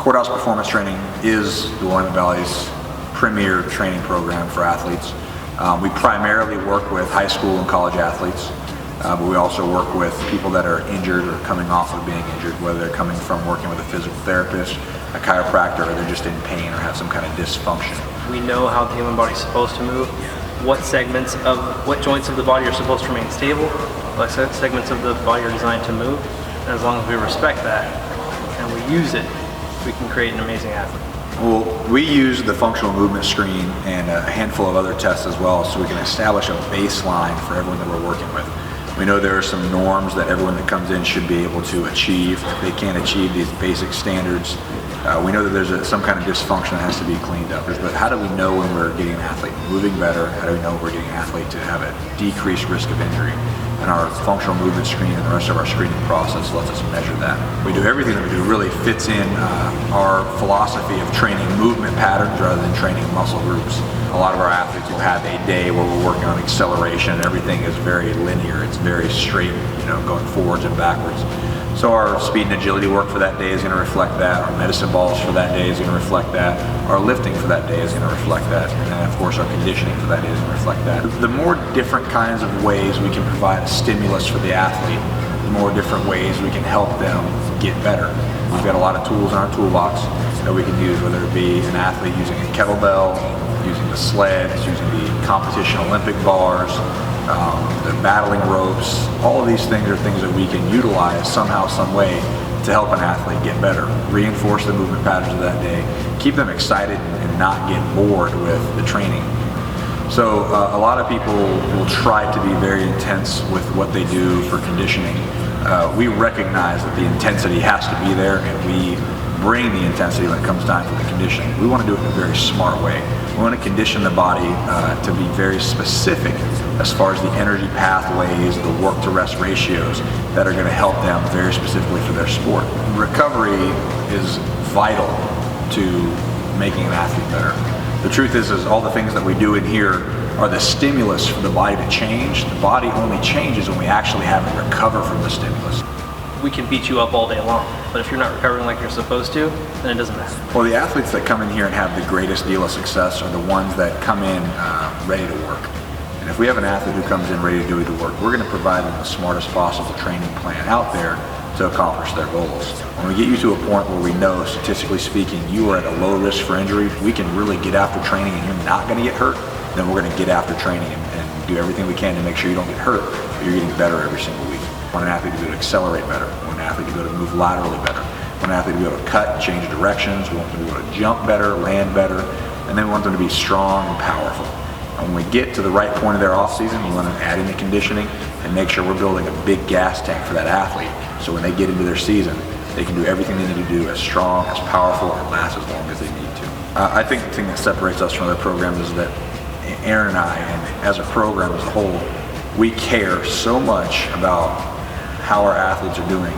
Courthouse Performance Training is the Willamette Valley's premier training program for athletes. We primarily work with high school and college athletes, but we also work with people that are injured or coming off of being injured, whether they're coming from working with a physical therapist, a chiropractor, or they're just in pain or have some kind of dysfunction. We know how the human body's supposed to move, what joints of the body are supposed to remain stable, what segments of the body are designed to move, and as long as we respect that and we use it, we can create an amazing athlete. Well, we use the functional movement screen and a handful of other tests as well, so we can establish a baseline for everyone that we're working with. We know there are some norms that everyone that comes in should be able to achieve. If they can't achieve these basic standards, we know that there's some kind of dysfunction that has to be cleaned up. But how do we know when we're getting an athlete moving better? How do we know when we're getting an athlete to have a decreased risk of injury? And our functional movement screen and the rest of our screening process lets us measure that. We do everything that we do really fits in our philosophy of training movement patterns rather than training muscle groups. A lot of our athletes will have a day where we're working on acceleration. Everything is very linear. It's very straight, going forwards and backwards. So our speed and agility work for that day is going to reflect that. Our medicine balls for that day is going to reflect that. Our lifting for that day is going to reflect that. And then of course our conditioning for that day is going to reflect that. The more different kinds of ways we can provide a stimulus for the athlete, the more different ways we can help them get better. We've got a lot of tools in our toolbox that we can use, whether it be an athlete using a kettlebell, using the sleds, using the competition Olympic bars, the battling ropes. All of these things are things that we can utilize somehow, some way to help an athlete get better. Reinforce the movement patterns of that day, keep them excited and not get bored with the training. So a lot of people will try to be very intense with what they do for conditioning. We recognize that the intensity has to be there, and we bring the intensity when it comes time for the conditioning. We want to do it in a very smart way. We want to condition the body to be very specific as far as the energy pathways, the work to rest ratios that are going to help them very specifically for their sport. Recovery is vital to making an athlete better. The truth is all the things that we do in here are the stimulus for the body to change. The body only changes when we actually have it recover from the stimulus. We can beat you up all day long, but if you're not recovering like you're supposed to, then it doesn't matter. Well, the athletes that come in here and have the greatest deal of success are the ones that come in ready to work. And if we have an athlete who comes in ready to do the work, we're going to provide them the smartest possible training plan out there to accomplish their goals. When we get you to a point where we know, statistically speaking, you are at a low risk for injury, we can really get after training and you're not going to get hurt, then we're going to get after training and do everything we can to make sure you don't get hurt, but you're getting better every single week. We want an athlete to be able to accelerate better. We want an athlete to be able to move laterally better. We want an athlete to be able to cut, change directions. We want them to be able to jump better, land better, and then we want them to be strong and powerful. And when we get to the right point of their off season, we want to add in the conditioning and make sure we're building a big gas tank for that athlete. So when they get into their season, they can do everything they need to do as strong, as powerful, and last as long as they need to. I think the thing that separates us from other programs is that Aaron and I, and as a program as a whole, we care so much about how our athletes are doing.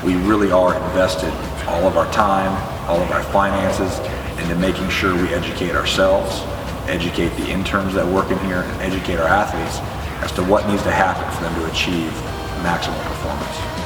We really are invested all of our time, all of our finances into making sure we educate ourselves, educate the interns that work in here, and educate our athletes as to what needs to happen for them to achieve maximum performance.